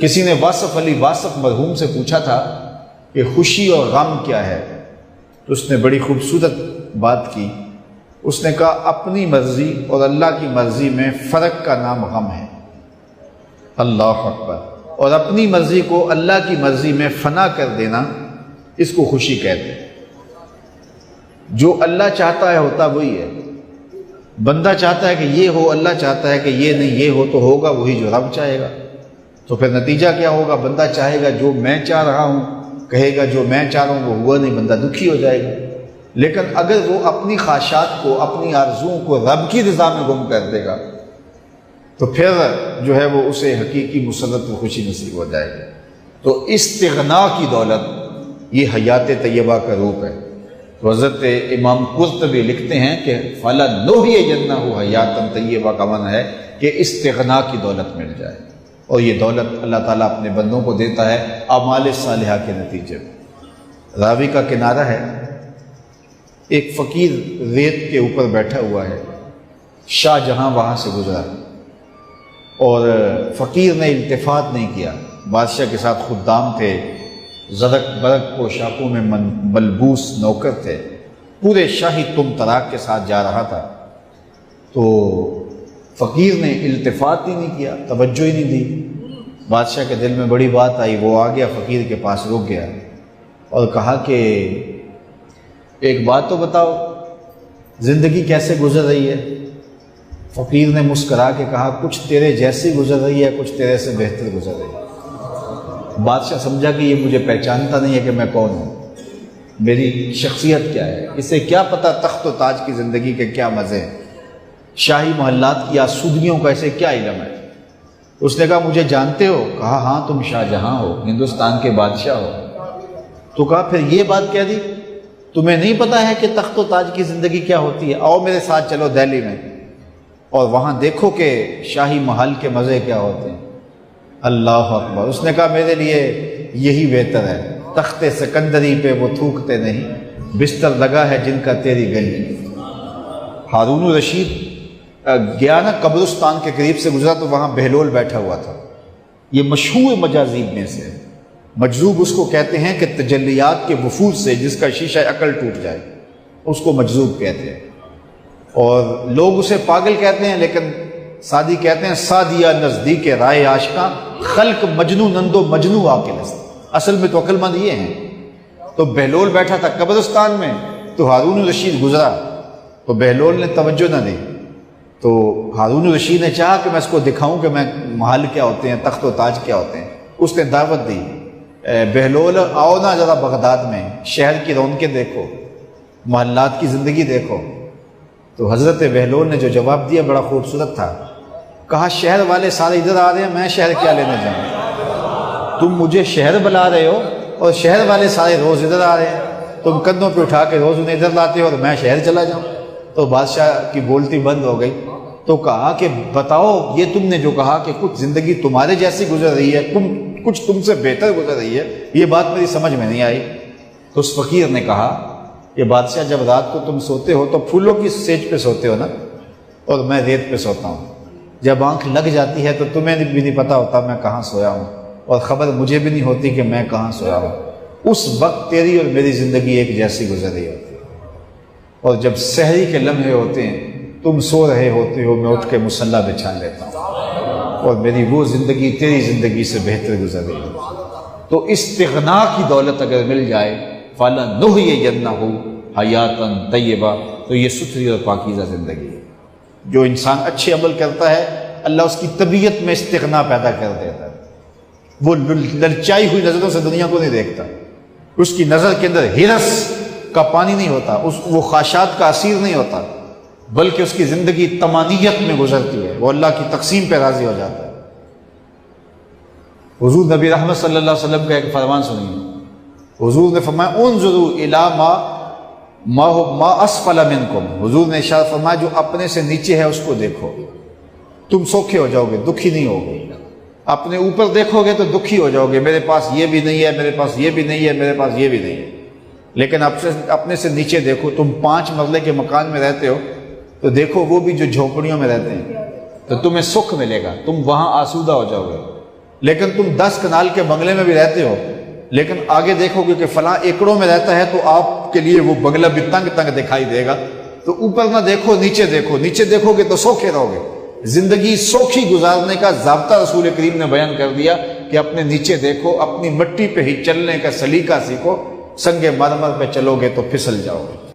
کسی نے واصف علی واصف مرحوم سے پوچھا تھا کہ خوشی اور غم کیا ہے، تو اس نے بڑی خوبصورت بات کی۔ اس نے کہا اپنی مرضی اور اللہ کی مرضی میں فرق کا نام غم ہے۔ اللہ اکبر۔ اور اپنی مرضی کو اللہ کی مرضی میں فنا کر دینا، اس کو خوشی کہتے ہیں۔ جو اللہ چاہتا ہے ہوتا وہی ہے۔ بندہ چاہتا ہے کہ یہ ہو، اللہ چاہتا ہے کہ یہ نہیں، یہ ہو تو ہوگا وہی جو رب چاہے گا۔ تو پھر نتیجہ کیا ہوگا؟ بندہ چاہے گا جو میں چاہ رہا ہوں، کہے گا جو میں چاہ رہا ہوں وہ ہوا نہیں، بندہ دکھی ہو جائے گا۔ لیکن اگر وہ اپنی خواہشات کو، اپنی آرزوؤں کو رب کی رضا میں گم کر دے گا تو پھر جو ہے وہ اسے حقیقی مسرت و خوشی نصیب ہو جائے گی۔ تو استغنا کی دولت یہ حیات طیبہ کا روپ ہے۔ تو حضرت امام قرطبی لکھتے ہیں کہ فَلَنُحْيِيَنَّهُ حَيَاةً طیبہ کا معنی ہے کہ استغنا کی دولت مل جائے، اور یہ دولت اللہ تعالیٰ اپنے بندوں کو دیتا ہے اعمال صالحہ کے نتیجے میں۔ راوی کا کنارہ ہے، ایک فقیر ریت کے اوپر بیٹھا ہوا ہے، شاہ جہاں وہاں سے گزرا اور فقیر نے التفات نہیں کیا۔ بادشاہ کے ساتھ خدام تھے، زرق برق پوشاکوں میں ملبوس نوکر تھے، پورے شاہی تم طراق کے ساتھ جا رہا تھا۔ تو فقیر نے التفات ہی نہیں کیا، توجہ ہی نہیں دی۔ بادشاہ کے دل میں بڑی بات آئی، وہ آ گیا فقیر کے پاس، رک گیا اور کہا کہ ایک بات تو بتاؤ، زندگی کیسے گزر رہی ہے؟ فقیر نے مسکرا کے کہا کچھ تیرے جیسی گزر رہی ہے، کچھ تیرے سے بہتر گزر رہی ہے۔ بادشاہ سمجھا کہ یہ مجھے پہچانتا نہیں ہے کہ میں کون ہوں، میری شخصیت کیا ہے، اسے کیا پتہ تخت و تاج کی زندگی کے کیا مزے ہیں، شاہی محلات کی آسودگیوں کا اسے کیا علم ہے۔ اس نے کہا مجھے جانتے ہو؟ کہا ہاں تم شاہ جہاں ہو، ہندوستان کے بادشاہ ہو۔ تو کہا پھر یہ بات کہہ دی، تمہیں نہیں پتا ہے کہ تخت و تاج کی زندگی کیا ہوتی ہے؟ آؤ میرے ساتھ چلو دہلی میں اور وہاں دیکھو کہ شاہی محل کے مزے کیا ہوتے ہیں۔ اللہ اکبر۔ اس نے کہا میرے لیے یہی بہتر ہے، تخت سکندری پہ وہ تھوکتے نہیں، بستر لگا ہے جن کا تیری گلی۔ ہارون الرشید گیا نا قبرستان کے قریب سے گزرا تو وہاں بہلول بیٹھا ہوا تھا۔ یہ مشہور مجاذیب میں سے ہے۔ مجذوب اس کو کہتے ہیں کہ تجلیات کے وفود سے جس کا شیشہ عقل ٹوٹ جائے، اس کو مجذوب کہتے ہیں۔ اور لوگ اسے پاگل کہتے ہیں، لیکن سادی کہتے ہیں سادیہ نزدیک رائے عاشقاں، خلق مجنو نندو مجنو عاقل است۔ اصل میں تو عقل مند یہ ہیں۔ تو بہلول بیٹھا تھا قبرستان میں، تو ہارون الرشید گزرا تو بہلول نے توجہ نہ دی۔ تو ہارون الرشید نے چاہا کہ میں اس کو دکھاؤں کہ میں محل کیا ہوتے ہیں، تخت و تاج کیا ہوتے ہیں۔ اس نے دعوت دی، بہلول آؤ نا ذرا بغداد میں، شہر کی رونقیں دیکھو، محلات کی زندگی دیکھو۔ تو حضرت بہلول نے جو جواب دیا بڑا خوبصورت تھا۔ کہا شہر والے سارے ادھر آ رہے ہیں، میں شہر کیا لینے جاؤں؟ تم مجھے شہر بلا رہے ہو اور شہر والے سارے روز ادھر آ رہے ہیں، تم کندھوں پہ اٹھا کے روز انہیں ادھر لاتے ہو اور میں شہر چلا جاؤں؟ تو بادشاہ کی بولتی بند ہو گئی۔ تو کہا کہ بتاؤ یہ تم نے جو کہا کہ کچھ زندگی تمہارے جیسی گزر رہی ہے، کچھ تم سے بہتر گزر رہی ہے، یہ بات میری سمجھ میں نہیں آئی۔ تو اس فقیر نے کہا کہ بادشاہ جب رات کو تم سوتے ہو تو پھولوں کی سیج پہ سوتے ہو نا، اور میں ریت پہ سوتا ہوں۔ جب آنکھ لگ جاتی ہے تو تمہیں بھی نہیں پتا ہوتا میں کہاں سویا ہوں، اور خبر مجھے بھی نہیں ہوتی کہ میں کہاں سویا ہوں۔ اس وقت تیری اور میری زندگی ایک جیسی گزر رہی ہوتی ہے، اور جب سحری کے لمحے ہوتے ہیں تم سو رہے ہوتے ہو، میں اٹھ کے مصلی بچھا لیتا ہوں، اور میری وہ زندگی تیری زندگی سے بہتر گزر رہی ہے۔ تو استغنا کی دولت اگر مل جائے فَلَنُحْيِيَنَّهُ حَيَاةً طَيِّبَةً، تو یہ ستھری اور پاکیزہ زندگی ہے۔ جو انسان اچھے عمل کرتا ہے اللہ اس کی طبیعت میں استغنا پیدا کر دیتا ہے۔ وہ للچائی ہوئی نظروں سے دنیا کو نہیں دیکھتا، اس کی نظر کے اندر ہرس کا پانی نہیں ہوتا، وہ خواہشات کا اسیر نہیں ہوتا، بلکہ اس کی زندگی طمانیت میں گزرتی ہے، وہ اللہ کی تقسیم پہ راضی ہو جاتا ہے۔ حضور نبی رحمت صلی اللہ علیہ وسلم کا ایک فرمان سنیے۔ حضور نے فرمایا انظروا الی ما اسفل منکم، حضور نے ارشاد فرمایا جو اپنے سے نیچے ہے اس کو دیکھو، تم سوکھے ہو جاؤ گے، دکھی نہیں ہوگے۔ اپنے اوپر دیکھو گے تو دکھی ہو جاؤ گے، میرے پاس یہ بھی نہیں ہے، میرے پاس یہ بھی نہیں ہے، میرے پاس یہ بھی نہیں ہے۔ لیکن اپنے سے نیچے دیکھو، تم 5 مرلے کے مکان میں رہتے ہو تو دیکھو وہ بھی جو جھونپڑیوں میں رہتے ہیں، تو تمہیں سکھ ملے گا، تم وہاں آسودہ ہو جاؤ گے۔ لیکن تم 10 کنال کے بنگلے میں بھی رہتے ہو، لیکن آگے دیکھو گے کہ فلاں ایکڑوں میں رہتا ہے تو آپ کے لیے وہ بنگلہ بھی تنگ تنگ دکھائی دے گا۔ تو اوپر نہ دیکھو، نیچے دیکھو، نیچے دیکھو گے تو سوکھے رہو گے۔ زندگی سوکھی گزارنے کا ضابطہ رسول کریم نے بیان کر دیا کہ اپنے نیچے دیکھو، اپنی مٹی پہ ہی چلنے کا سلیقہ سیکھو، سنگ مرمر پہ چلو گے تو پھسل جاؤ گے۔